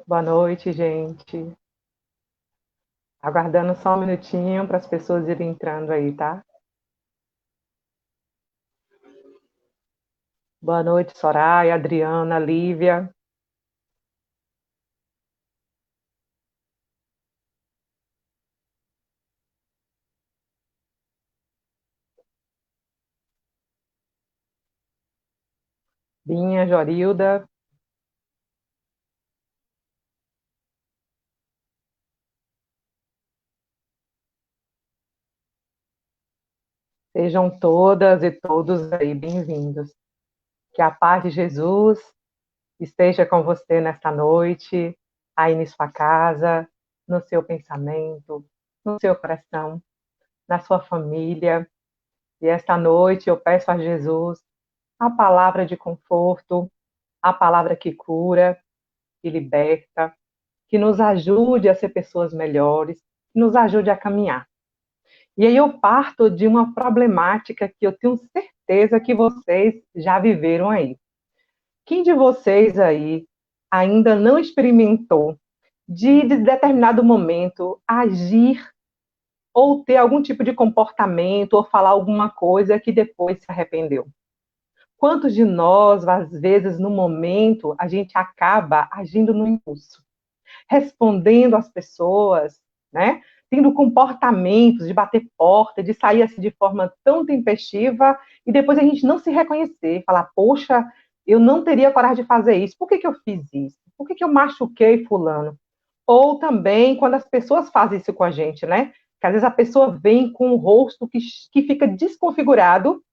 Boa noite, gente. Aguardando só um minutinho para as pessoas irem entrando aí, tá? Boa noite, Soraya, Adriana, Lívia. Binha, Jorilda. Sejam todas e todos aí bem-vindos. Que a paz de Jesus esteja com você nesta noite, aí em sua casa, no seu pensamento, no seu coração, na sua família. E esta noite eu peço a Jesus a palavra de conforto, a palavra que cura, que liberta, que nos ajude a ser pessoas melhores, que nos ajude a caminhar. E aí eu parto de uma problemática que eu tenho certeza que vocês já viveram aí. Quem de vocês aí ainda não experimentou de determinado momento agir ou ter algum tipo de comportamento ou falar alguma coisa que depois se arrependeu? Quantos de nós, às vezes, no momento, a gente acaba agindo no impulso? Respondendo às pessoas, né? Tendo comportamentos de bater porta, de sair assim de forma tão tempestiva e depois a gente não se reconhecer, falar, poxa, eu não teria coragem de fazer isso. Por que que eu fiz isso? Por que que eu machuquei fulano? Ou também quando as pessoas fazem isso com a gente, né? Que às vezes a pessoa vem com o rosto que fica desconfigurado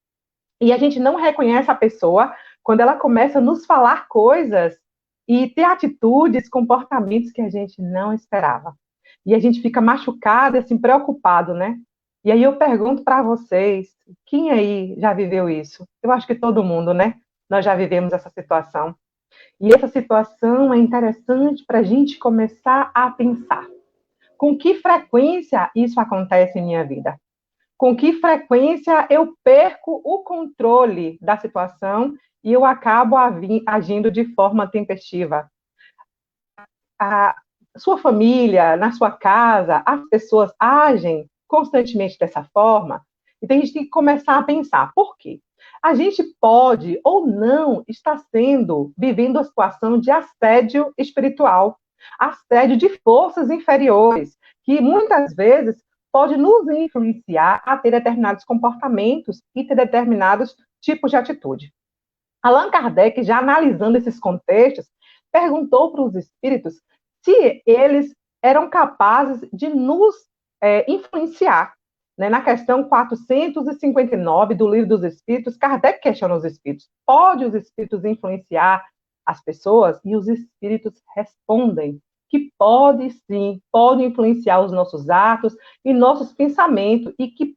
e a gente não reconhece a pessoa quando ela começa a nos falar coisas e ter atitudes, comportamentos que a gente não esperava. E a gente fica machucado, assim, preocupado, né? E aí eu pergunto para vocês, quem aí já viveu isso? Eu acho que todo mundo, né? Nós já vivemos essa situação. E essa situação é interessante para a gente começar a pensar. Com que frequência isso acontece em minha vida? Com que frequência eu perco o controle da situação e eu acabo agindo de forma tempestiva? A sua família, na sua casa, as pessoas agem constantemente dessa forma? Então a gente tem que começar a pensar, por quê? A gente pode ou não estar vivendo a situação de assédio espiritual, assédio de forças inferiores, que muitas vezes pode nos influenciar a ter determinados comportamentos e ter determinados tipos de atitude. Allan Kardec, já analisando esses contextos, perguntou para os espíritos se eles eram capazes de nos influenciar. Né? Na questão 459 do Livro dos Espíritos, Kardec questiona os espíritos: pode os espíritos influenciar as pessoas? E os espíritos respondem que pode sim, pode influenciar os nossos atos e nossos pensamentos, e que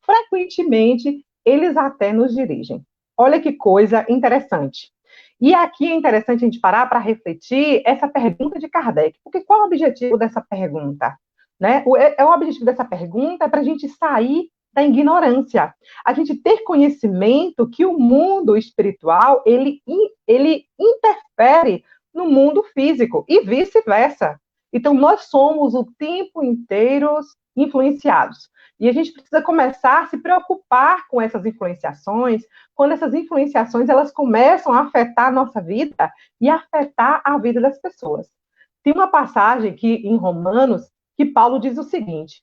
frequentemente eles até nos dirigem. Olha que coisa interessante. E aqui é interessante a gente parar para refletir essa pergunta de Kardec, porque qual é o objetivo dessa pergunta? Né? O objetivo dessa pergunta é para a gente sair da ignorância, a gente ter conhecimento que o mundo espiritual ele interfere no mundo físico e vice-versa. Então, nós somos o tempo inteiro influenciados. E a gente precisa começar a se preocupar com essas influenciações, quando essas influenciações elas começam a afetar a nossa vida e afetar a vida das pessoas. Tem uma passagem aqui em Romanos que Paulo diz o seguinte: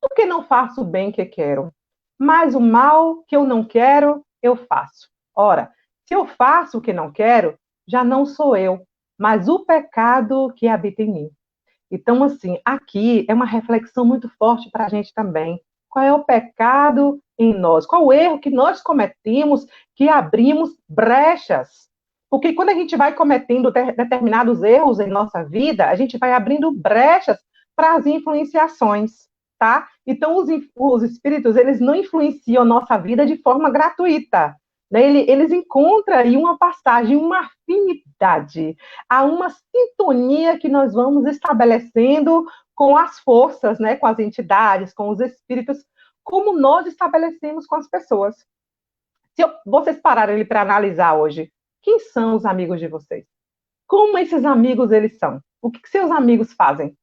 por que não faço o bem que quero? Mas o mal que eu não quero, eu faço. Ora, se eu faço o que não quero, já não sou eu, mas o pecado que habita em mim. Então, assim, aqui é uma reflexão muito forte para a gente também. Qual é o pecado em nós? Qual o erro que nós cometemos que abrimos brechas? Porque quando a gente vai cometendo determinados erros em nossa vida, a gente vai abrindo brechas para as influenciações, tá? Então, os espíritos, eles não influenciam a nossa vida de forma gratuita. Né? Eles encontram aí uma passagem, uma afinidade, há uma sintonia que nós vamos estabelecendo com as forças, né, com as entidades, com os espíritos, como nós estabelecemos com as pessoas. Se vocês pararem para analisar hoje, quem são os amigos de vocês? Como esses amigos eles são? O que seus amigos fazem?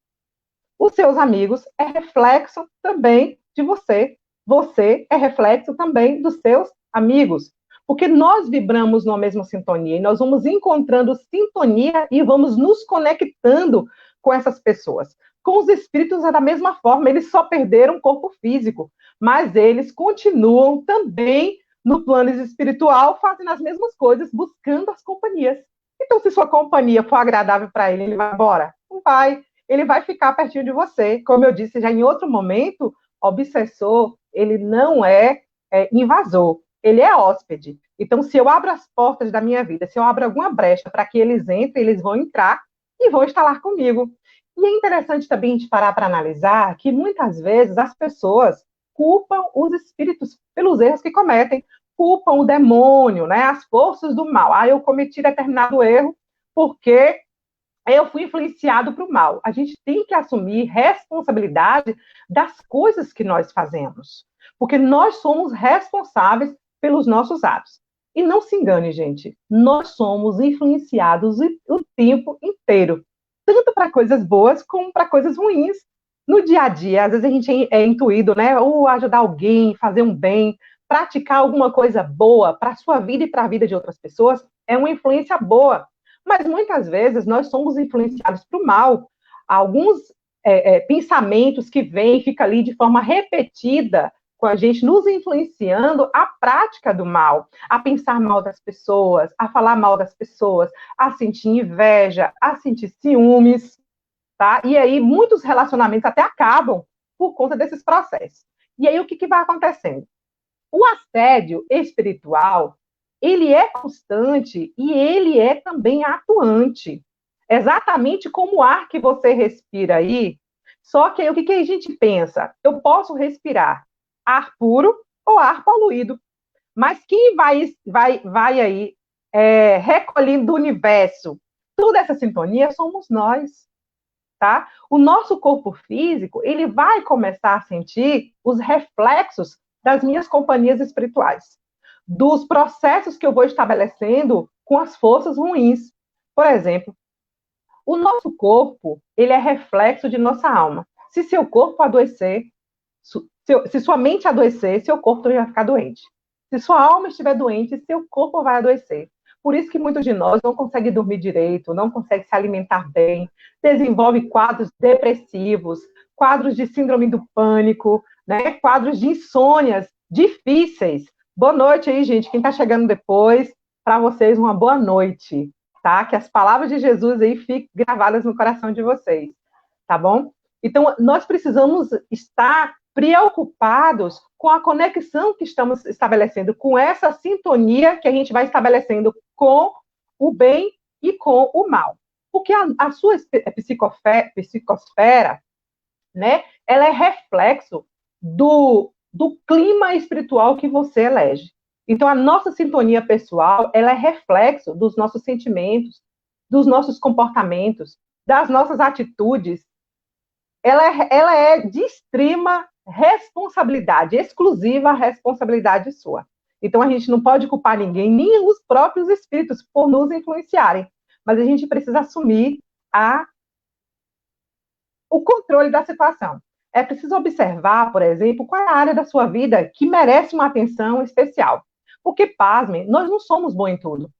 Os seus amigos é reflexo também de você. Você é reflexo também dos seus amigos. Porque nós vibramos numa mesma sintonia e nós vamos encontrando sintonia e vamos nos conectando com essas pessoas. Com os espíritos é da mesma forma, eles só perderam o corpo físico, mas eles continuam também no plano espiritual, fazendo as mesmas coisas, buscando as companhias. Então, se sua companhia for agradável para ele, ele vai embora? Não vai. Ele vai ficar pertinho de você. Como eu disse já em outro momento, obsessor, ele não é invasor, ele é hóspede. Então, se eu abro as portas da minha vida, se eu abro alguma brecha para que eles entrem, eles vão entrar e vão instalar comigo. E é interessante também a gente parar para analisar que muitas vezes as pessoas culpam os espíritos pelos erros que cometem, culpam o demônio, né, as forças do mal. Ah, eu cometi determinado erro porque eu fui influenciado para o mal. A gente tem que assumir responsabilidade das coisas que nós fazemos, porque nós somos responsáveis pelos nossos atos. E não se engane, gente, nós somos influenciados o tempo inteiro, tanto para coisas boas como para coisas ruins. No dia a dia, às vezes a gente é intuído, né? Ou ajudar alguém, fazer um bem, praticar alguma coisa boa para a sua vida e para a vida de outras pessoas, é uma influência boa. Mas muitas vezes nós somos influenciados para o mal. Alguns pensamentos que vêm e ficam ali de forma repetida com a gente, nos influenciando a prática do mal, a pensar mal das pessoas, a falar mal das pessoas, a sentir inveja, a sentir ciúmes, tá? E aí muitos relacionamentos até acabam por conta desses processos. E aí o que vai acontecendo? O assédio espiritual, ele é constante e ele é também atuante. Exatamente como o ar que você respira aí, só que aí o que a gente pensa? Eu posso respirar ar puro ou ar poluído. Mas quem vai aí recolhendo do universo toda essa sintonia somos nós, tá? O nosso corpo físico, ele vai começar a sentir os reflexos das minhas companhias espirituais, dos processos que eu vou estabelecendo com as forças ruins. Por exemplo, o nosso corpo, ele é reflexo de nossa alma. Se seu corpo adoecer, se sua mente adoecer, seu corpo vai ficar doente. Se sua alma estiver doente, seu corpo vai adoecer. Por isso que muitos de nós não conseguem dormir direito, não conseguem se alimentar bem, desenvolve quadros depressivos, quadros de síndrome do pânico, né? Quadros de insônias difíceis. Boa noite aí, gente. Quem está chegando depois, para vocês, uma boa noite, tá? Que as palavras de Jesus aí fiquem gravadas no coração de vocês, tá bom? Então, nós precisamos estar preocupados com a conexão que estamos estabelecendo, com essa sintonia que a gente vai estabelecendo com o bem e com o mal. Porque a sua psicosfera, né, ela é reflexo do clima espiritual que você elege. Então, a nossa sintonia pessoal, ela é reflexo dos nossos sentimentos, dos nossos comportamentos, das nossas atitudes. Ela é de extrema responsabilidade, exclusiva responsabilidade sua. Então, a gente não pode culpar ninguém, nem os próprios espíritos, por nos influenciarem. Mas a gente precisa assumir o controle da situação. É preciso observar, por exemplo, qual é a área da sua vida que merece uma atenção especial. Porque, pasmem, nós não somos bons em tudo.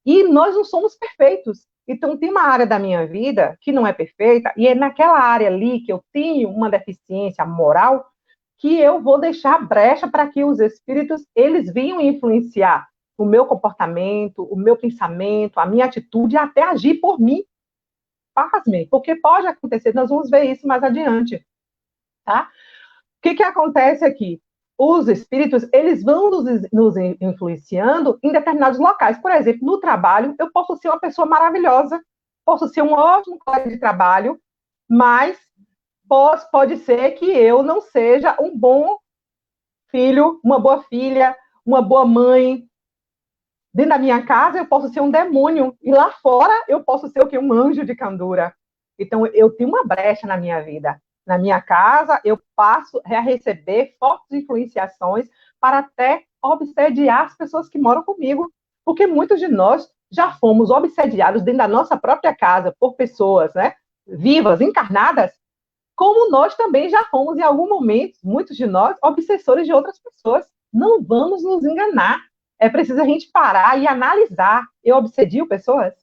E nós não somos perfeitos. Então, tem uma área da minha vida que não é perfeita, e é naquela área ali que eu tenho uma deficiência moral, que eu vou deixar brecha para que os espíritos, eles venham influenciar o meu comportamento, o meu pensamento, a minha atitude, até agir por mim. Pasmem, porque pode acontecer, nós vamos ver isso mais adiante, tá? O que acontece aqui? Os espíritos, eles vão nos influenciando em determinados locais. Por exemplo, no trabalho, eu posso ser uma pessoa maravilhosa, posso ser um ótimo colega de trabalho, mas pode ser que eu não seja um bom filho, uma boa filha, uma boa mãe. Dentro da minha casa, eu posso ser um demônio, e lá fora, eu posso ser o quê? Um anjo de candura. Então, eu tenho uma brecha na minha vida. Na minha casa, eu passo a receber fortes influenciações para até obsediar as pessoas que moram comigo. Porque muitos de nós já fomos obsediados dentro da nossa própria casa por pessoas, né? vivas, encarnadas, como nós também já fomos, em algum momento, muitos de nós, obsessores de outras pessoas. Não vamos nos enganar. É preciso a gente parar e analisar. Eu obsedio pessoas?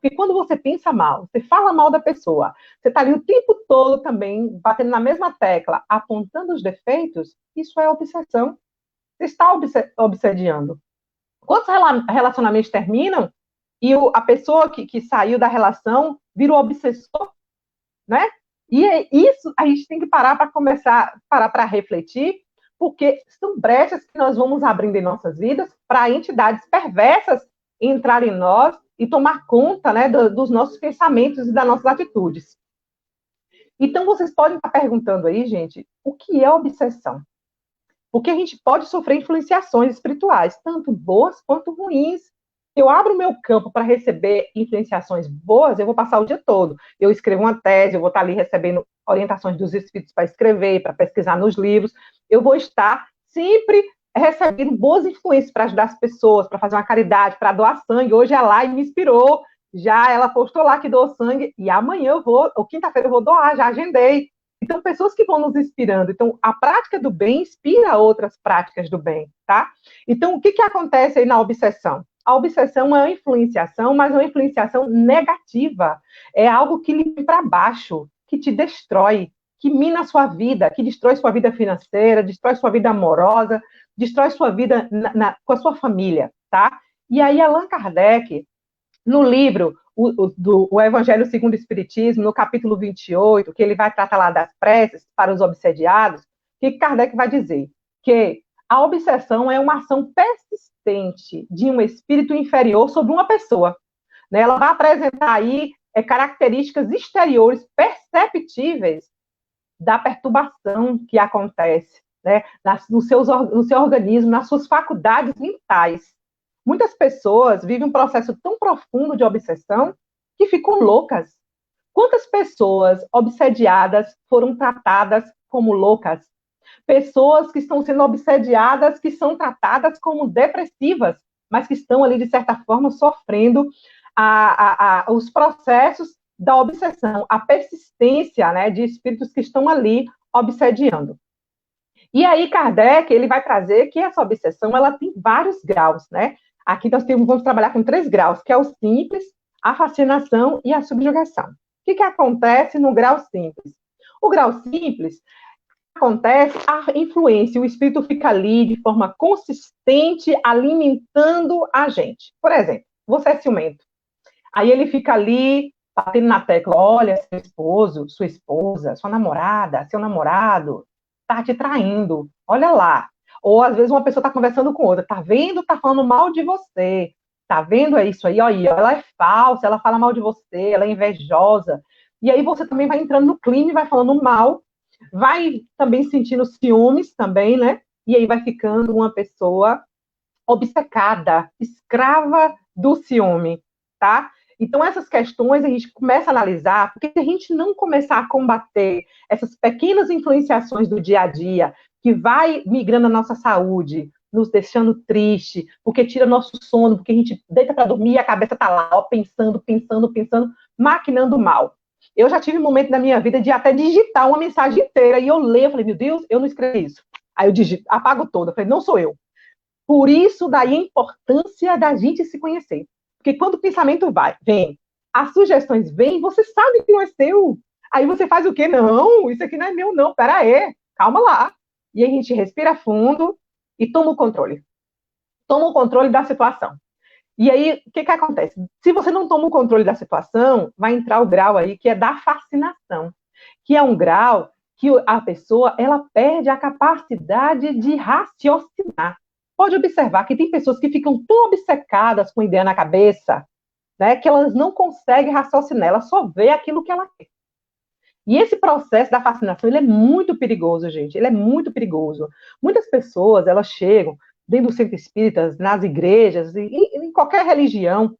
Porque quando você pensa mal, você fala mal da pessoa, você está ali o tempo todo também batendo na mesma tecla, apontando os defeitos, isso é obsessão. Você está obsediando. Quantos relacionamentos terminam e a pessoa que saiu da relação vira o obsessor, né? E é isso, a gente tem que parar para começar, parar para refletir, porque são brechas que nós vamos abrindo em nossas vidas para entidades perversas entrar em nós e tomar conta, né, dos nossos pensamentos e das nossas atitudes. Então, vocês podem estar perguntando aí, gente, o que é obsessão? Porque a gente pode sofrer influenciações espirituais, tanto boas quanto ruins. Eu abro o meu campo para receber influenciações boas, eu vou passar o dia todo. Eu escrevo uma tese, eu vou estar ali recebendo orientações dos espíritos para escrever, para pesquisar nos livros. Eu vou estar sempre recebendo boas influências para ajudar as pessoas, para fazer uma caridade, para doar sangue. Hoje ela me inspirou, já ela postou lá que doou sangue, e amanhã eu vou, ou quinta-feira eu vou doar, já agendei. Então, pessoas que vão nos inspirando. Então, a prática do bem inspira outras práticas do bem, tá? Então, o que acontece aí na obsessão? A obsessão é uma influenciação, mas é uma influenciação negativa. É algo que lhe vem para baixo, que te destrói, que mina a sua vida, que destrói sua vida financeira, destrói sua vida amorosa, destrói sua vida com a sua família, tá? E aí, Allan Kardec, no livro o Evangelho segundo o Espiritismo, no capítulo 28, que ele vai tratar lá das preces para os obsediados, que Kardec vai dizer que a obsessão é uma ação persistente de um espírito inferior sobre uma pessoa. Né? Ela vai apresentar aí características exteriores perceptíveis da perturbação que acontece, né? no seu organismo, nas suas faculdades mentais. Muitas pessoas vivem um processo tão profundo de obsessão que ficam loucas. Quantas pessoas obsediadas foram tratadas como loucas? Pessoas que estão sendo obsediadas, que são tratadas como depressivas, mas que estão ali, de certa forma, sofrendo os processos da obsessão, a persistência, né, de espíritos que estão ali obsediando. E aí, Kardec, ele vai trazer que essa obsessão, ela tem vários graus, né? Aqui nós vamos trabalhar com 3 graus, que é o simples, a fascinação e a subjugação. O que acontece no grau simples? O grau simples acontece a influência, o espírito fica ali de forma consistente, alimentando a gente. Por exemplo, você é ciumento. Aí ele fica ali, batendo na tecla, olha, seu esposo, sua esposa, sua namorada, seu namorado, tá te traindo, olha lá. Ou, às vezes, uma pessoa está conversando com outra, tá vendo, tá falando mal de você, tá vendo isso aí, olha, ela é falsa, ela fala mal de você, ela é invejosa. E aí você também vai entrando no clima e vai falando mal, vai também sentindo ciúmes também, né? E aí vai ficando uma pessoa obcecada, escrava do ciúme, tá? Então, essas questões a gente começa a analisar, porque se a gente não começar a combater essas pequenas influenciações do dia a dia, que vai migrando a nossa saúde, nos deixando triste, porque tira nosso sono, porque a gente deita para dormir e a cabeça tá lá, ó, pensando, maquinando mal. Eu já tive um momento na minha vida de até digitar uma mensagem inteira, e eu leio, eu falei, meu Deus, eu não escrevi isso. Aí eu digito, apago toda, eu falei, não sou eu. Por isso, daí a importância da gente se conhecer. Porque quando o pensamento vem, as sugestões vêm, você sabe que não é seu. Aí você faz o quê? Não, isso aqui não é meu, não. Pera aí, calma lá. E a gente respira fundo e toma o controle. Toma o controle da situação. E aí, o que acontece? Se você não toma o controle da situação, vai entrar o grau aí que é da fascinação, que é um grau que a pessoa, ela perde a capacidade de raciocinar. Pode observar que tem pessoas que ficam tão obcecadas com ideia na cabeça, né, que elas não conseguem raciocinar, ela só vê aquilo que ela quer. E esse processo da fascinação, ele é muito perigoso, gente, ele é muito perigoso. Muitas pessoas, elas chegam dentro do centro espírita, nas igrejas, em qualquer religião,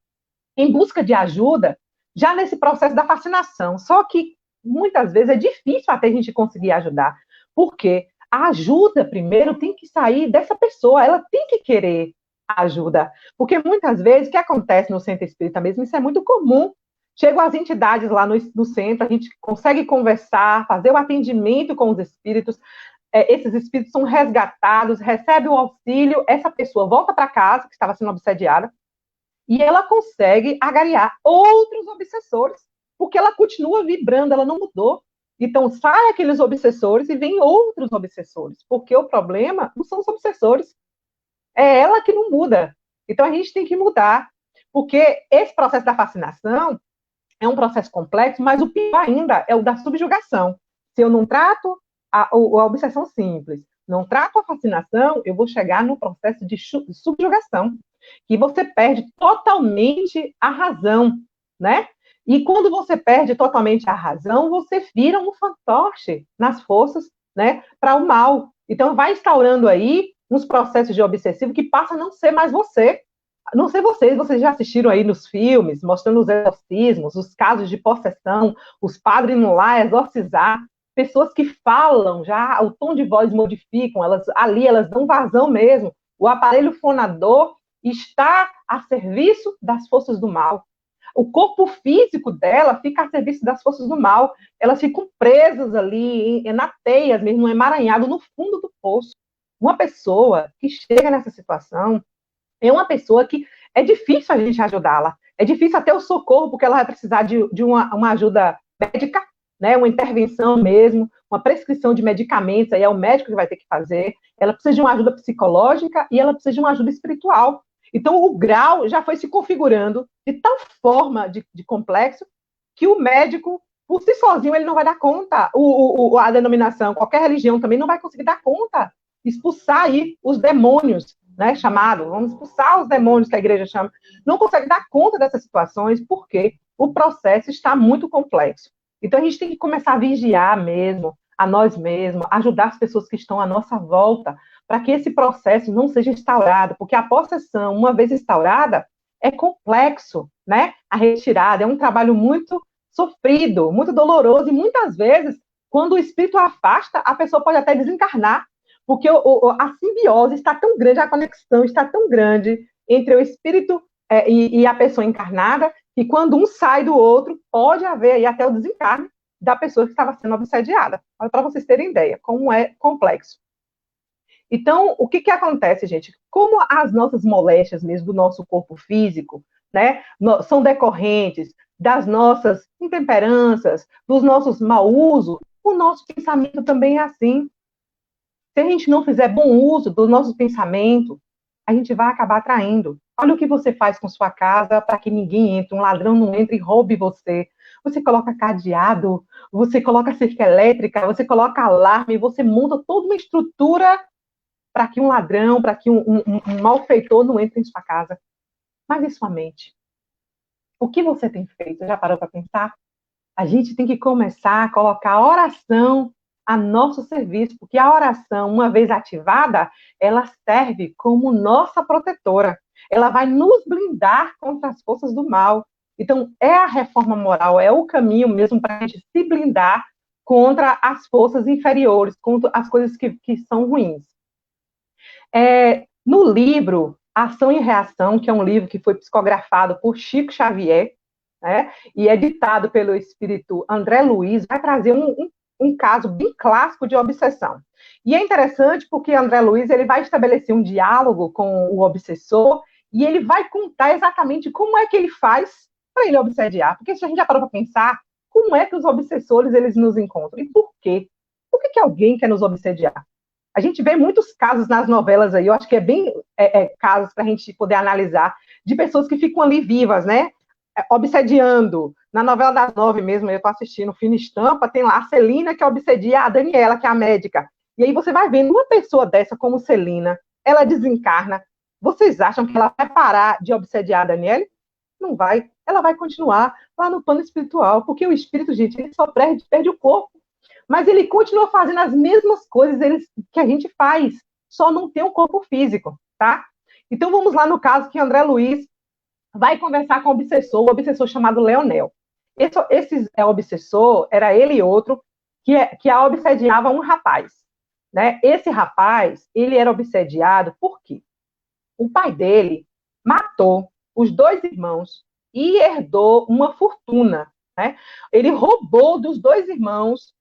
em busca de ajuda, já nesse processo da fascinação. Só que, muitas vezes, é difícil até a gente conseguir ajudar. Por quê? A ajuda, primeiro, tem que sair dessa pessoa, ela tem que querer a ajuda. Porque, muitas vezes, o que acontece no centro espírita mesmo, isso é muito comum. Chegam as entidades lá no centro, a gente consegue conversar, fazer o atendimento com os espíritos, esses espíritos são resgatados, recebe o auxílio, essa pessoa volta para casa, que estava sendo obsediada, e ela consegue agariar outros obsessores, porque ela continua vibrando, ela não mudou. Então, sai aqueles obsessores e vem outros obsessores, porque o problema não são os obsessores, é ela que não muda. Então, a gente tem que mudar, porque esse processo da fascinação é um processo complexo, mas o pior ainda é o da subjugação. Se eu não trato a obsessão simples, não trato a fascinação, eu vou chegar no processo de subjugação, que você perde totalmente a razão, né? E quando você perde totalmente a razão, você vira um fantoche nas forças, né, para o mal. Então, vai instaurando aí uns processos de obsessivo que passam a não ser mais você. Não sei vocês já assistiram aí nos filmes, mostrando os exorcismos, os casos de possessão, os padres indo lá exorcizar, pessoas que falam já, o tom de voz modificam, elas dão vazão mesmo. O aparelho fonador está a serviço das forças do mal. O corpo físico dela fica a serviço das forças do mal. Elas ficam presas ali, na teias mesmo, emaranhado no fundo do poço. Uma pessoa que chega nessa situação é uma pessoa que é difícil a gente ajudá-la. É difícil até o socorro, porque ela vai precisar de uma ajuda médica, né, uma intervenção mesmo, uma prescrição de medicamentos, aí é o médico que vai ter que fazer. Ela precisa de uma ajuda psicológica e ela precisa de uma ajuda espiritual. Então, o grau já foi se configurando de tal forma de complexo que o médico, por si sozinho, ele não vai dar conta. A denominação, qualquer religião também não vai conseguir dar conta. Expulsar aí os demônios, né, vamos expulsar os demônios que a igreja chama. Não consegue dar conta dessas situações porque o processo está muito complexo. Então, a gente tem que começar a vigiar mesmo, a nós mesmos, ajudar as pessoas que estão à nossa volta, para que esse processo não seja instaurado, porque a possessão, uma vez instaurada, é complexo, né? A retirada é um trabalho muito sofrido, muito doloroso, e muitas vezes, quando o espírito afasta, a pessoa pode até desencarnar, porque a simbiose está tão grande, a conexão está tão grande entre o espírito e a pessoa encarnada, que quando um sai do outro, pode haver aí até o desencarne da pessoa que estava sendo obsediada. Para vocês terem ideia, como é complexo. Então, o que acontece, gente? Como as nossas moléstias mesmo do nosso corpo físico, né, são decorrentes das nossas intemperanças, dos nossos mau uso, o nosso pensamento também é assim. Se a gente não fizer bom uso do nosso pensamento, a gente vai acabar atraindo. Olha o que você faz com sua casa para que ninguém entre, um ladrão não entre e roube você. Você coloca cadeado, você coloca cerca elétrica, você coloca alarme, você monta toda uma estrutura para que um ladrão, para que um malfeitor não entre em sua casa. Mas e sua mente? O que você tem feito? Já parou para pensar? A gente tem que começar a colocar a oração a nosso serviço, porque a oração, uma vez ativada, ela serve como nossa protetora. Ela vai nos blindar contra as forças do mal. Então, é a reforma moral, é o caminho mesmo para a gente se blindar contra as forças inferiores, contra as coisas que são ruins. No livro Ação e Reação, que é um livro que foi psicografado por Chico Xavier, né, e editado pelo espírito André Luiz, vai trazer um caso bem clássico de obsessão. E é interessante porque André Luiz ele vai estabelecer um diálogo com o obsessor e ele vai contar exatamente como é que ele faz para ele obsediar. Porque se a gente já parou para pensar, como é que os obsessores eles nos encontram? E por quê? Por que alguém quer nos obsediar? A gente vê muitos casos nas novelas aí, eu acho que é bem casos para a gente poder analisar, de pessoas que ficam ali vivas, né? Obsediando. Na novela das 9 mesmo, eu estou assistindo Fina Estampa, tem lá a Celina que obsedia a Daniela, que é a médica. E aí você vai vendo uma pessoa dessa como Celina, ela desencarna. Vocês acham que ela vai parar de obsediar a Daniela? Não vai. Ela vai continuar lá no plano espiritual, porque o espírito, gente, ele só perde o corpo. Mas ele continua fazendo as mesmas coisas que a gente faz, só não tem um corpo físico, tá? Então vamos lá no caso que André Luiz vai conversar com o obsessor chamado Leonel. Esse obsessor era ele e outro que a obsediava um rapaz, né? Esse rapaz, ele era obsediado por quê? O pai dele matou os dois irmãos e herdou uma fortuna, né? Ele roubou dos dois irmãos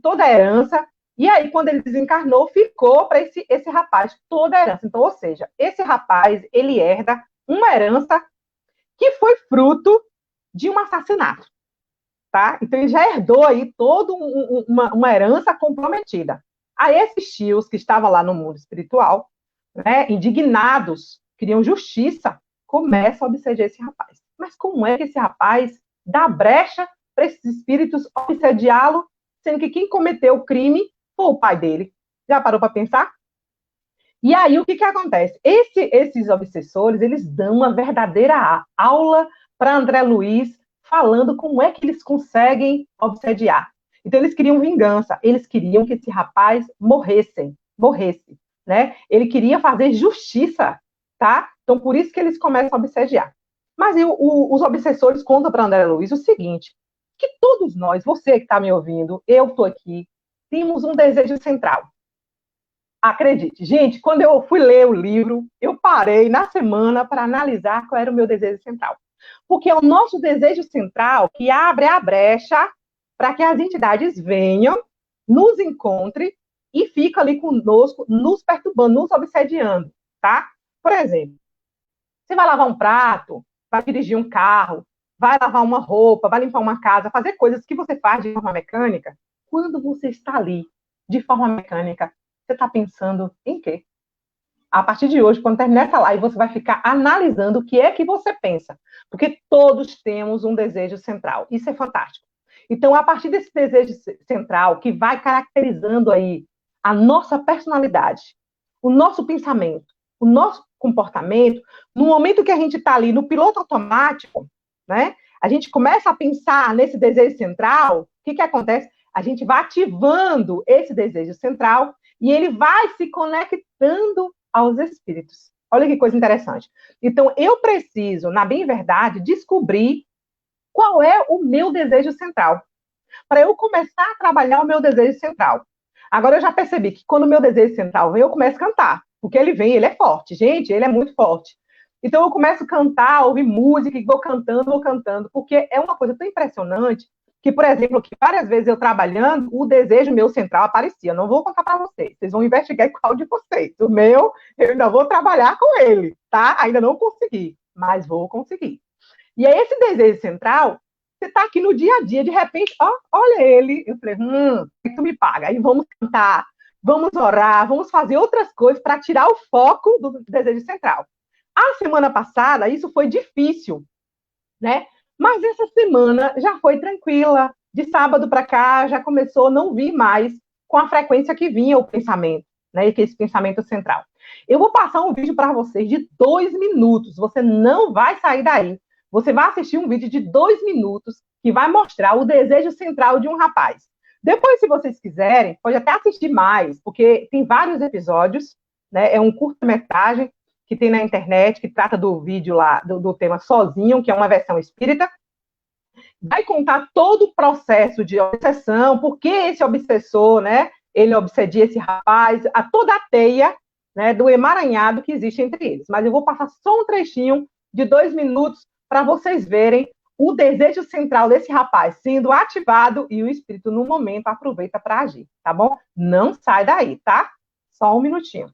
toda a herança, e aí, quando ele desencarnou, ficou para esse rapaz toda a herança. Então, ou seja, esse rapaz, ele herda uma herança que foi fruto de um assassinato, tá? Então, ele já herdou aí toda uma herança comprometida. Aí, esses tios que estavam lá no mundo espiritual, né, indignados, queriam justiça, começam a obsediar esse rapaz. Mas como é que esse rapaz dá brecha para esses espíritos obsediá-lo, sendo que quem cometeu o crime foi o pai dele? Já parou para pensar? E aí, o que acontece? Esses obsessores, eles dão uma verdadeira aula para André Luiz, falando como é que eles conseguem obsediar. Então, eles queriam vingança, eles queriam que esse rapaz morresse, né? Ele queria fazer justiça, tá? Então, por isso que eles começam a obsediar. Mas os obsessores contam para André Luiz o seguinte, que todos nós, você que está me ouvindo, eu estou aqui, temos um desejo central. Acredite, gente, quando eu fui ler o livro, eu parei na semana para analisar qual era o meu desejo central. Porque é o nosso desejo central que abre a brecha para que as entidades venham, nos encontrem e ficam ali conosco, nos perturbando, nos obsediando, tá? Por exemplo, você vai lavar um prato, vai dirigir um carro, vai lavar uma roupa, vai limpar uma casa, fazer coisas que você faz de forma mecânica. Quando você está ali de forma mecânica, você está pensando em quê? A partir de hoje, quando terminar essa live, você vai ficar analisando o que é que você pensa. Porque todos temos um desejo central. Isso é fantástico. Então, a partir desse desejo central, que vai caracterizando aí a nossa personalidade, o nosso pensamento, o nosso comportamento, no momento que a gente está ali no piloto automático, né? A gente começa a pensar nesse desejo central, o que acontece? A gente vai ativando esse desejo central e ele vai se conectando aos espíritos. Olha que coisa interessante. Então, eu preciso, na bem verdade, descobrir qual é o meu desejo central, para eu começar a trabalhar o meu desejo central. Agora, eu já percebi que quando o meu desejo central vem, eu começo a cantar, porque ele vem, ele é forte. Gente, ele é muito forte. Então, eu começo a cantar, ouvir música, e vou cantando, porque é uma coisa tão impressionante que, por exemplo, que várias vezes eu trabalhando, o desejo meu central aparecia. Não vou contar para vocês, vocês vão investigar qual de vocês. O meu, eu ainda vou trabalhar com ele, tá? Ainda não consegui, mas vou conseguir. E é esse desejo central, você está aqui no dia a dia, de repente, ó, olha ele. Eu falei, tu me paga. Aí vamos cantar, vamos orar, vamos fazer outras coisas para tirar o foco do desejo central. A semana passada, isso foi difícil, né? Mas essa semana já foi tranquila. De sábado para cá, já começou a não vir mais com a frequência que vinha o pensamento, né? E que esse pensamento central. Eu vou passar um vídeo para vocês de 2 minutos. Você não vai sair daí. Você vai assistir um vídeo de 2 minutos que vai mostrar o desejo central de um rapaz. Depois, se vocês quiserem, pode até assistir mais, porque tem vários episódios, né? É um curta-metragem que tem na internet, que trata do vídeo lá, do tema Sozinho, que é uma versão espírita. Vai contar todo o processo de obsessão, por que esse obsessor, né? Ele obsedia esse rapaz, a toda a teia, né, do emaranhado que existe entre eles. Mas eu vou passar só um trechinho de 2 minutos para vocês verem o desejo central desse rapaz sendo ativado e o espírito, no momento, aproveita para agir, tá bom? Não sai daí, tá? Só um minutinho.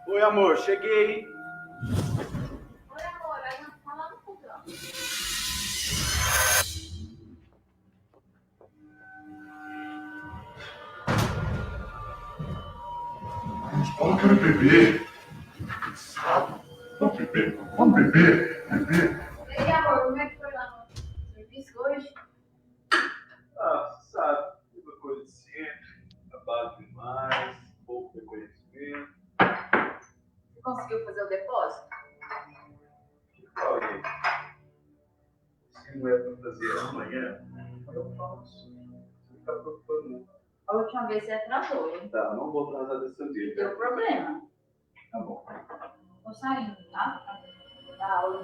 Oi, amor, cheguei. Oi, amor, aí não fala no fogão. Eu quero beber. Cansado. Vamos beber, vamos beber, beber. E aí, amor, como é que foi lá no serviço hoje? Ah, sabe, uma coisa de sempre, trabalho demais, pouco reconhecimento. Você conseguiu fazer o depósito? Que falei? Se não é para fazer amanhã, eu faço. Você está preocupando muito. A última vez você atrasou, hein? Tá, não vou atrasar dessa vez. Deu problema. Tá bom. Tô saindo, tá? Não.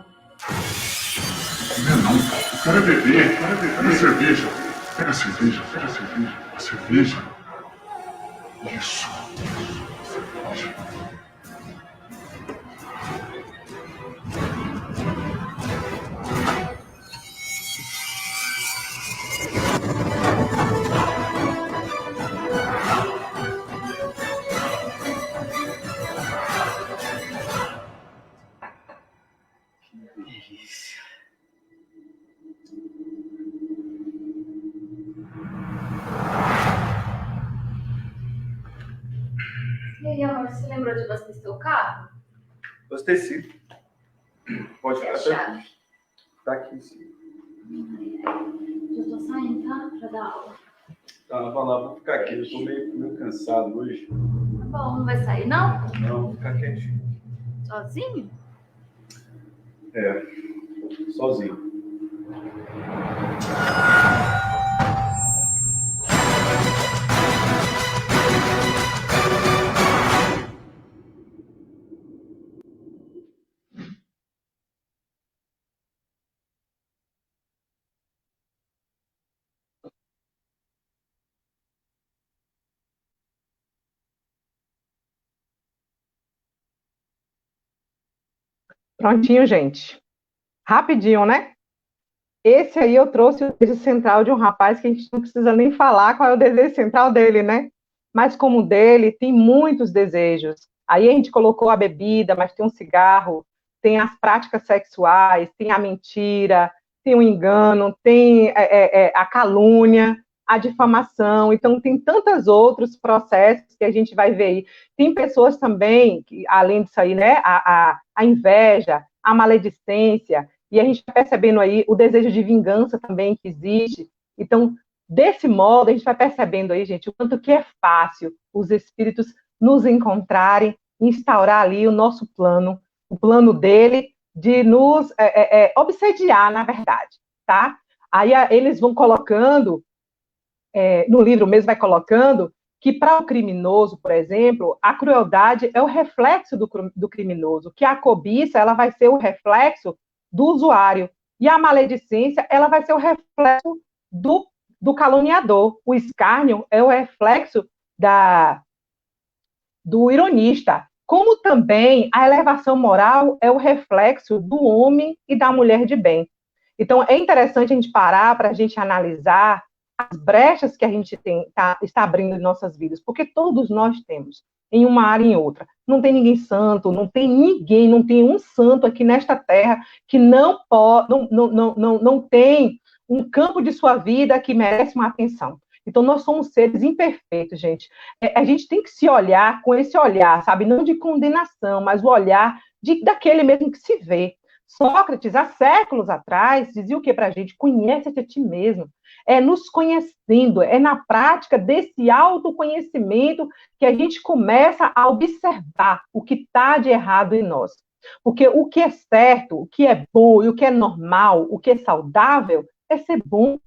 Eu quero beber. Pega a cerveja. Pega a cerveja. A cerveja. Isso. Cerveja. E aí, amor, você lembrou de abastecer o carro? Abasteci. Pode E a ficar chave? Tá aqui, sim. Já tô saindo, tá? Pra dar aula. Tá, vai lá, vou ficar aqui. Eu tô meio cansado hoje. Tá bom, não vai sair, não? Não, vou ficar quietinho. Sozinho? É, sozinho. Prontinho, gente. Rapidinho, né? Esse aí eu trouxe o desejo central de um rapaz que a gente não precisa nem falar qual é o desejo central dele, né? Mas como o dele, tem muitos desejos. Aí a gente colocou a bebida, mas tem um cigarro, tem as práticas sexuais, tem a mentira, tem o engano, tem a calúnia, a difamação. Então, tem tantos outros processos que a gente vai ver aí. Tem pessoas também, que, além disso aí, né? A inveja, a maledicência, e a gente vai percebendo aí o desejo de vingança também que existe. Então, desse modo, a gente vai percebendo aí, gente, o quanto que é fácil os espíritos nos encontrarem, instaurar ali o plano dele de nos obsediar, na verdade, tá? Aí eles vão colocando, no livro mesmo vai colocando, que para o criminoso, por exemplo, a crueldade é o reflexo do criminoso, que a cobiça ela vai ser o reflexo do usuário, e a maledicência ela vai ser o reflexo do caluniador, o escárnio é o reflexo do ironista, como também a elevação moral é o reflexo do homem e da mulher de bem. Então, é interessante a gente parar para a gente analisar as brechas que a gente está abrindo em nossas vidas, porque todos nós temos, em uma área e em outra. Não tem ninguém santo, não tem ninguém, não tem um santo aqui nesta terra que não tem um campo de sua vida que merece uma atenção. Então, nós somos seres imperfeitos, gente. A gente tem que se olhar com esse olhar, sabe? Não de condenação, mas o olhar daquele mesmo que se vê. Sócrates, há séculos atrás, dizia o que para a gente? Conhece-te a ti mesmo. É nos conhecendo, é na prática desse autoconhecimento que a gente começa a observar o que está de errado em nós. Porque o que é certo, o que é bom e o que é normal, o que é saudável, é ser bom.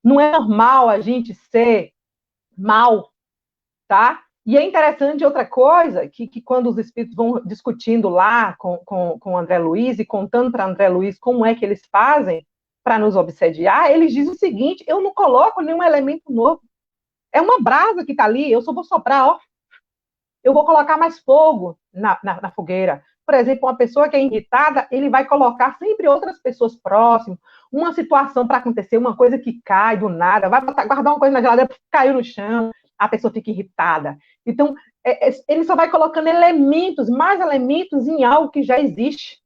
Não é normal a gente ser mal, tá? E é interessante outra coisa, que quando os espíritos vão discutindo lá com André Luiz e contando para André Luiz como é que eles fazem para nos obsediar, eles dizem o seguinte: eu não coloco nenhum elemento novo. É uma brasa que está ali, eu só vou soprar, ó. Eu vou colocar mais fogo na fogueira. Por exemplo, uma pessoa que é irritada, ele vai colocar sempre outras pessoas próximas, uma situação para acontecer, uma coisa que cai do nada, vai guardar uma coisa na geladeira, caiu no chão, a pessoa fica irritada. Então, ele só vai colocando elementos, mais elementos em algo que já existe.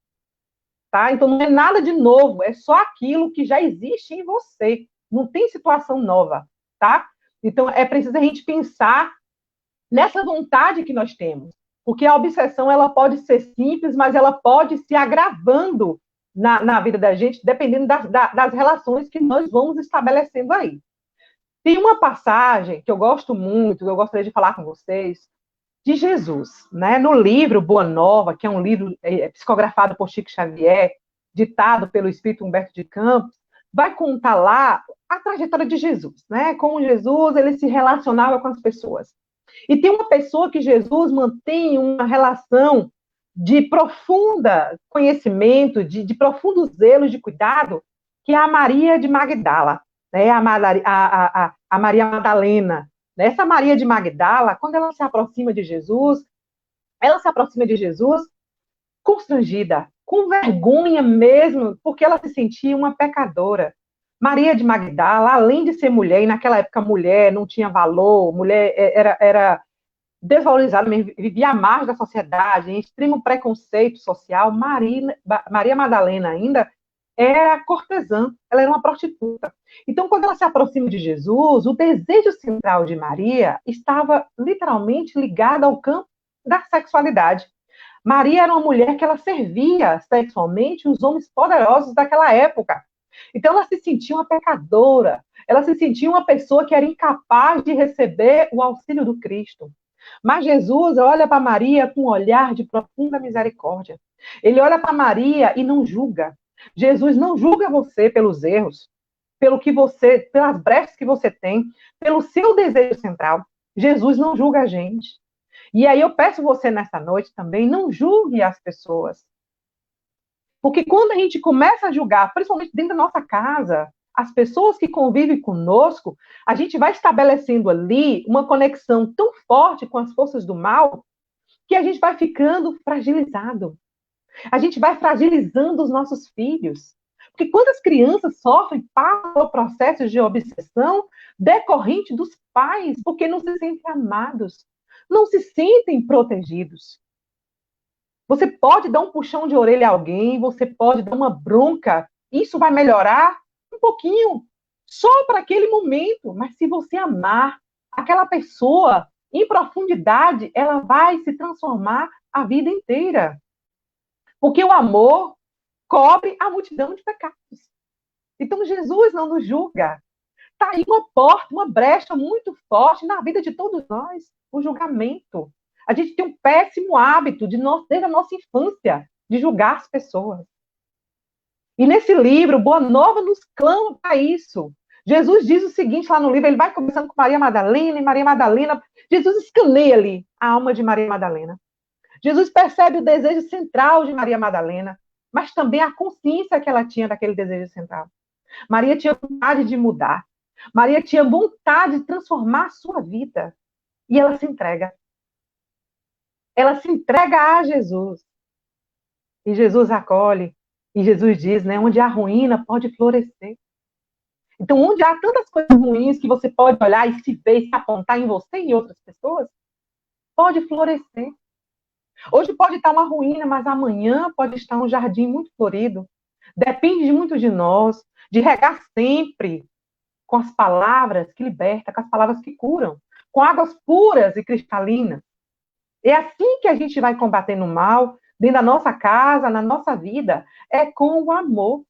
Tá? Então, não é nada de novo, é só aquilo que já existe em você. Não tem situação nova, tá? Então, é preciso a gente pensar nessa vontade que nós temos. Porque a obsessão, ela pode ser simples, mas ela pode se agravando na vida da gente, dependendo das relações que nós vamos estabelecendo aí. Tem uma passagem que eu gosto muito, que eu gostaria de falar com vocês, de Jesus, né? No livro Boa Nova, que é um livro psicografado por Chico Xavier, ditado pelo Espírito Humberto de Campos, vai contar lá a trajetória de Jesus, né? Como Jesus ele se relacionava com as pessoas. E tem uma pessoa que Jesus mantém uma relação de profunda conhecimento, de profundo zelo, de cuidado, que é a Maria de Magdala, né? A Maria Madalena. Essa Maria de Magdala, quando ela se aproxima de Jesus, ela se aproxima de Jesus constrangida, com vergonha mesmo, porque ela se sentia uma pecadora. Maria de Magdala, além de ser mulher, e naquela época mulher não tinha valor, mulher era desvalorizada, vivia à margem da sociedade, em extremo preconceito social. Maria Madalena ainda era cortesã, ela era uma prostituta. Então, quando ela se aproxima de Jesus, o desejo central de Maria estava literalmente ligado ao campo da sexualidade. Maria era uma mulher que ela servia sexualmente os homens poderosos daquela época. Então ela se sentia uma pecadora, ela se sentia uma pessoa que era incapaz de receber o auxílio do Cristo. Mas Jesus olha para Maria com um olhar de profunda misericórdia. Ele olha para Maria e não julga. Jesus não julga você pelos erros, pelas brechas que você tem, pelo seu desejo central. Jesus não julga a gente. E aí eu peço você nessa noite também, não julgue as pessoas. Porque quando a gente começa a julgar, principalmente dentro da nossa casa, as pessoas que convivem conosco, a gente vai estabelecendo ali uma conexão tão forte com as forças do mal, que a gente vai ficando fragilizado. A gente vai fragilizando os nossos filhos. Porque quando as crianças sofrem, passam por processos de obsessão decorrente dos pais, porque não se sentem amados, não se sentem protegidos. Você pode dar um puxão de orelha a alguém, você pode dar uma bronca, isso vai melhorar um pouquinho, só para aquele momento, mas se você amar aquela pessoa em profundidade, ela vai se transformar a vida inteira. Porque o amor cobre a multidão de pecados. Então Jesus não nos julga. Está aí uma porta, uma brecha muito forte na vida de todos nós, o julgamento. A gente tem um péssimo hábito desde a nossa infância de julgar as pessoas. E nesse livro, Boa Nova nos clama para isso. Jesus diz o seguinte lá no livro, ele vai conversando com Maria Madalena, e Maria Madalena, Jesus escaneia ali a alma de Maria Madalena. Jesus percebe o desejo central de Maria Madalena, mas também a consciência que ela tinha daquele desejo central. Maria tinha vontade de mudar. Maria tinha vontade de transformar a sua vida. E ela se entrega. Ela se entrega a Jesus. E Jesus acolhe. E Jesus diz, né, onde há ruína, pode florescer. Então, onde há tantas coisas ruins que você pode olhar e se ver, se apontar em você e em outras pessoas, pode florescer. Hoje pode estar uma ruína, mas amanhã pode estar um jardim muito florido. Depende muito de nós, de regar sempre com as palavras que libertam, com as palavras que curam, com águas puras e cristalinas. É assim que a gente vai combatendo o mal, dentro da nossa casa, na nossa vida, é com o amor.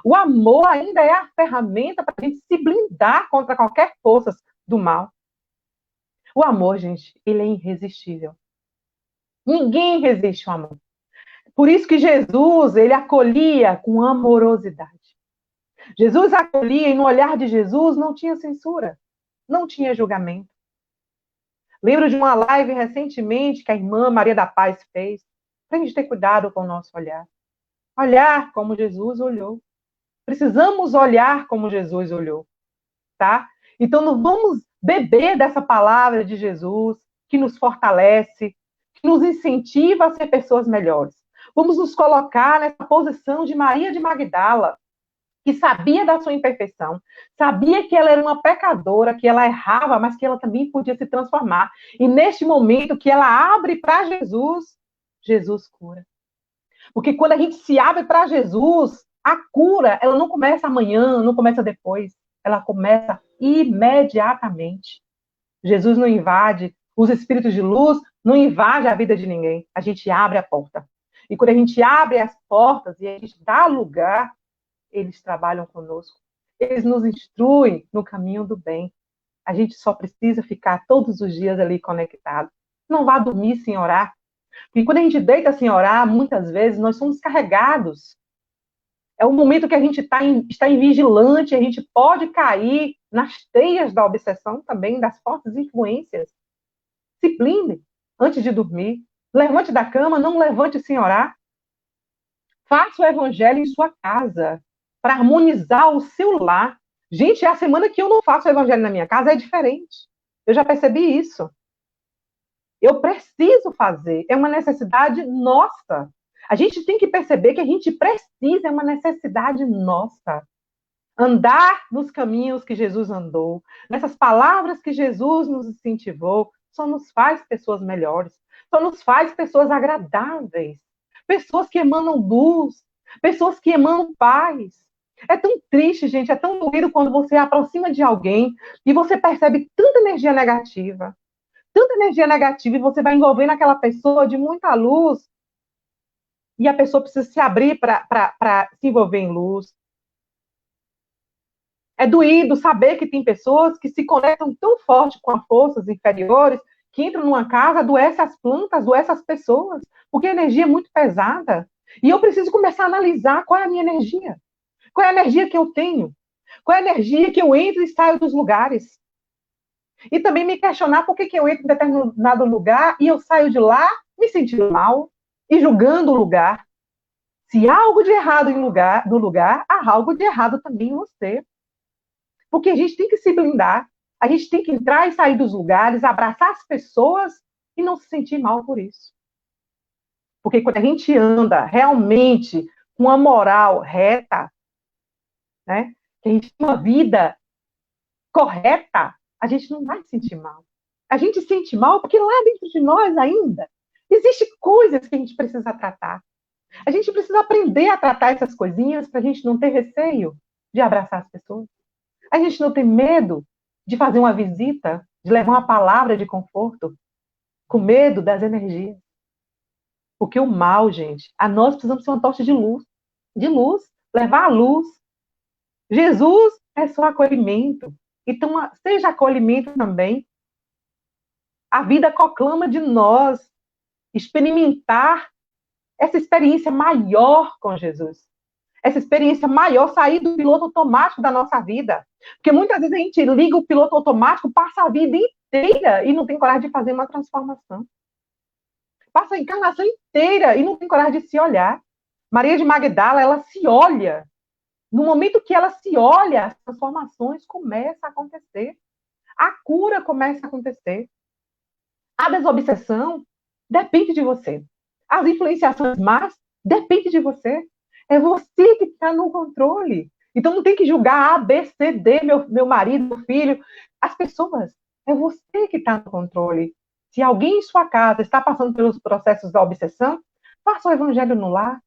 O amor ainda é a ferramenta para a gente se blindar contra qualquer força do mal. O amor, gente, ele é irresistível. Ninguém resiste ao amor. Por isso que Jesus, ele acolhia com amorosidade. Jesus acolhia e no olhar de Jesus não tinha censura, não tinha julgamento. Lembro de uma live recentemente que a irmã Maria da Paz fez, para a gente ter cuidado com o nosso olhar. Olhar como Jesus olhou. Precisamos olhar como Jesus olhou, tá? Então, não vamos beber dessa palavra de Jesus, que nos fortalece, que nos incentiva a ser pessoas melhores. Vamos nos colocar nessa posição de Maria de Magdala, que sabia da sua imperfeição, sabia que ela era uma pecadora, que ela errava, mas que ela também podia se transformar. E neste momento que ela abre para Jesus, Jesus cura. Porque quando a gente se abre para Jesus, a cura, ela não começa amanhã, não começa depois, ela começa imediatamente. Jesus não invade, os espíritos de luz não invadem a vida de ninguém. A gente abre a porta. E quando a gente abre as portas e a gente dá lugar, eles trabalham conosco. Eles nos instruem no caminho do bem. A gente só precisa ficar todos os dias ali conectado. Não vá dormir sem orar. Porque quando a gente deita sem orar, muitas vezes nós somos carregados. É o momento que a gente está em vigilante, a gente pode cair nas teias da obsessão também, das fortes influências. Se blinde antes de dormir. Levante da cama, não levante sem orar. Faça o evangelho em sua casa, para harmonizar o seu lar. Gente, é a semana que eu não faço o evangelho na minha casa é diferente. Eu já percebi isso. Eu preciso fazer, é uma necessidade nossa. A gente tem que perceber que a gente precisa, é uma necessidade nossa. Andar nos caminhos que Jesus andou, nessas palavras que Jesus nos incentivou, só nos faz pessoas melhores, só nos faz pessoas agradáveis, pessoas que emanam luz, pessoas que emanam paz. É tão triste, gente, é tão doído quando você aproxima de alguém e você percebe tanta energia negativa, e você vai envolvendo aquela pessoa de muita luz, e a pessoa precisa se abrir para se envolver em luz. É doído saber que tem pessoas que se conectam tão forte com as forças inferiores, que entram numa casa, adoece as plantas, adoece as pessoas, porque a energia é muito pesada. E eu preciso começar a analisar qual é a minha energia. Qual é a energia que eu tenho? Qual é a energia que eu entro e saio dos lugares? E também me questionar por que eu entro em determinado lugar e eu saio de lá me sentindo mal e julgando o lugar. Se há algo de errado no lugar, há algo de errado também em você. Porque a gente tem que se blindar, a gente tem que entrar e sair dos lugares, abraçar as pessoas e não se sentir mal por isso. Porque quando a gente anda realmente com a moral reta, né, que a gente tem uma vida correta, a gente não vai se sentir mal. A gente se sente mal porque lá dentro de nós ainda existem coisas que a gente precisa tratar. A gente precisa aprender a tratar essas coisinhas para a gente não ter receio de abraçar as pessoas. A gente não tem medo de fazer uma visita, de levar uma palavra de conforto, com medo das energias. Porque o mal, gente, a nós precisamos ser uma tocha de luz, levar a luz. Jesus é só acolhimento. Então, seja acolhimento também. A vida conclama de nós experimentar essa experiência maior com Jesus. Essa experiência maior, sair do piloto automático da nossa vida. Porque muitas vezes a gente liga o piloto automático, passa a vida inteira e não tem coragem de fazer uma transformação. Passa a encarnação inteira e não tem coragem de se olhar. Maria de Magdala, ela se olha. No momento que ela se olha, as transformações começam a acontecer. A cura começa a acontecer. A desobsessão depende de você. As influenciações más depende de você. É você que está no controle. Então não tem que julgar A, B, C, D, meu marido, meu filho. As pessoas. É você que está no controle. Se alguém em sua casa está passando pelos processos da obsessão, faça o evangelho no lar.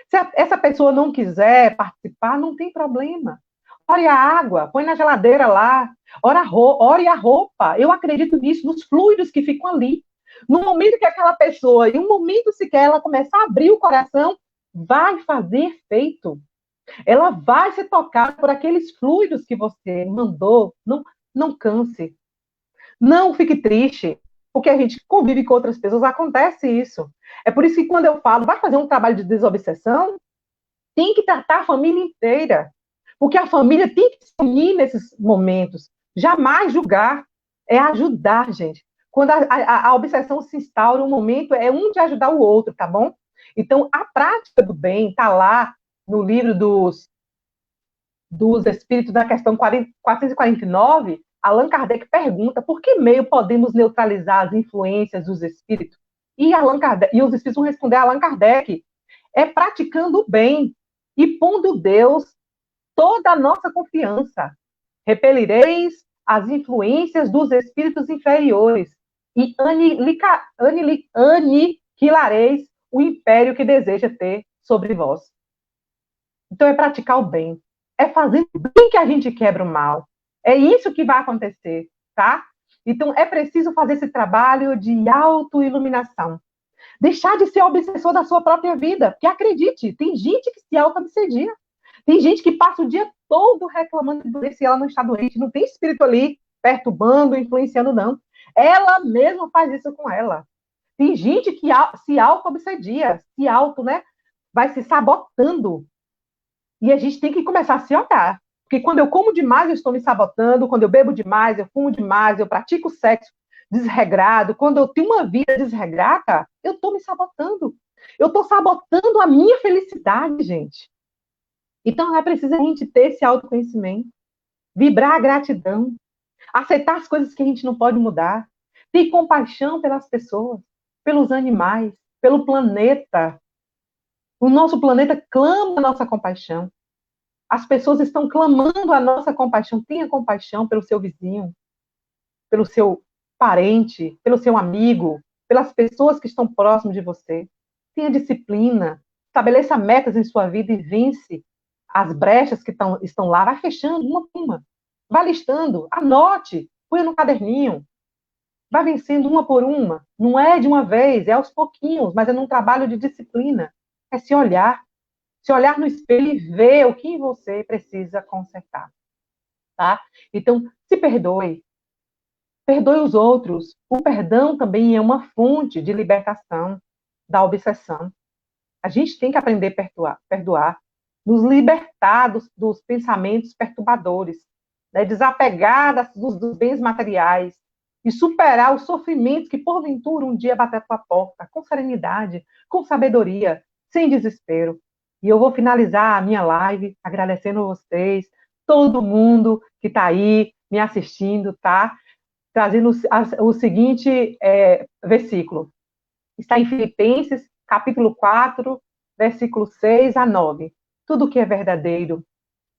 Se essa pessoa não quiser participar, não tem problema. Ore a água, põe na geladeira lá. Ore a roupa. Eu acredito nisso, nos fluidos que ficam ali. No momento que aquela pessoa, em um momento sequer, ela começar a abrir o coração, vai fazer efeito. Ela vai ser tocada por aqueles fluidos que você mandou. Não canse. Não fique triste. Porque a gente convive com outras pessoas, acontece isso. É por isso que quando eu falo, vai fazer um trabalho de desobsessão, tem que tratar a família inteira. Porque a família tem que se unir nesses momentos. Jamais julgar. É ajudar, gente. Quando a obsessão se instaura, um momento é um de ajudar o outro, tá bom? Então, a prática do bem está lá no livro dos Espíritos, da questão 449, Allan Kardec pergunta por que meio podemos neutralizar as influências dos espíritos? E os espíritos vão responder a Allan Kardec, é praticando o bem e pondo Deus toda a nossa confiança. Repelireis as influências dos espíritos inferiores e aniquilareis o império que deseja ter sobre vós. Então é praticar o bem. É fazer o bem que a gente quebra o mal. É isso que vai acontecer, tá? Então é preciso fazer esse trabalho de autoiluminação. Deixar de ser obsessor da sua própria vida. Porque acredite, tem gente que se auto-obsedia. Tem gente que passa o dia todo reclamando de doença e ela não está doente. Não tem espírito ali perturbando, influenciando, não. Ela mesma faz isso com ela. Tem gente que se auto-obsedia, né? Vai se sabotando. E a gente tem que começar a se olhar. Porque quando eu como demais, eu estou me sabotando. Quando eu bebo demais, eu fumo demais, eu pratico sexo desregrado, quando eu tenho uma vida desregrada, eu estou me sabotando. Eu estou sabotando a minha felicidade, gente. Então é preciso a gente ter esse autoconhecimento, vibrar a gratidão, aceitar as coisas que a gente não pode mudar, ter compaixão pelas pessoas, pelos animais, pelo planeta. O nosso planeta clama a nossa compaixão. As pessoas estão clamando a nossa compaixão. Tenha compaixão pelo seu vizinho, pelo seu parente, pelo seu amigo, pelas pessoas que estão próximas de você. Tenha disciplina, estabeleça metas em sua vida e vence as brechas que estão lá. Vai fechando uma por uma. Vai listando, anote, põe no caderninho. Vai vencendo uma por uma. Não é de uma vez, é aos pouquinhos, mas é num trabalho de disciplina. É se olhar. Se olhar no espelho e ver o que em você precisa consertar. Tá? Então, se perdoe. Perdoe os outros. O perdão também é uma fonte de libertação da obsessão. A gente tem que aprender a perdoar, nos libertar dos pensamentos perturbadores, né? Desapegar dos bens materiais e superar os sofrimentos que, porventura, um dia bater à tua porta, com serenidade, com sabedoria, sem desespero. E eu vou finalizar a minha live agradecendo a vocês, todo mundo que está aí me assistindo, tá? Trazendo o seguinte versículo. Está em Filipenses, capítulo 4, versículo 6 a 9. Tudo que é verdadeiro,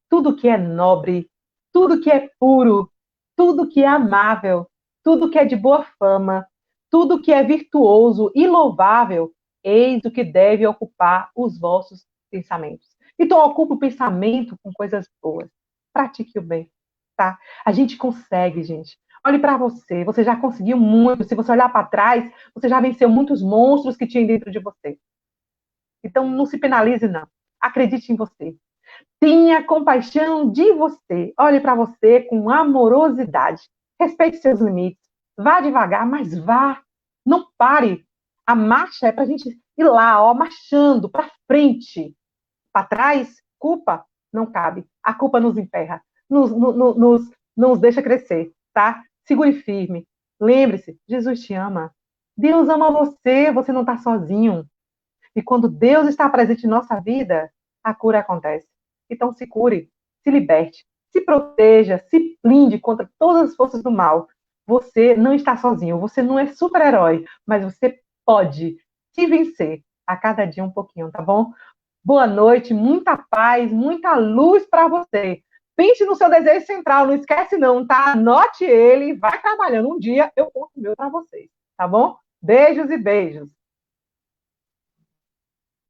tudo que é nobre, tudo que é puro, tudo que é amável, tudo que é de boa fama, tudo que é virtuoso e louvável, eis o que deve ocupar os vossos pensamentos. Então, ocupe o pensamento com coisas boas. Pratique o bem, tá? A gente consegue, gente. Olhe para você, você já conseguiu muito. Se você olhar para trás, você já venceu muitos monstros que tinham dentro de você. Então, não se penalize, não. Acredite em você. Tenha compaixão de você. Olhe para você com amorosidade. Respeite seus limites. Vá devagar, mas vá. Não pare. A marcha é para a gente ir lá, ó, marchando para frente. Para trás, culpa não cabe. A culpa nos emperra, nos deixa crescer, tá? Segure firme. Lembre-se, Jesus te ama. Deus ama você, você não está sozinho. E quando Deus está presente em nossa vida, a cura acontece. Então se cure, se liberte, se proteja, se blinde contra todas as forças do mal. Você não está sozinho, você não é super-herói, mas você pode se vencer a cada dia um pouquinho, tá bom? Boa noite, muita paz, muita luz para você. Pense no seu desejo central, não esquece não, tá? Anote ele, vai trabalhando. Um dia eu conto o meu para vocês, tá bom? Beijos e beijos.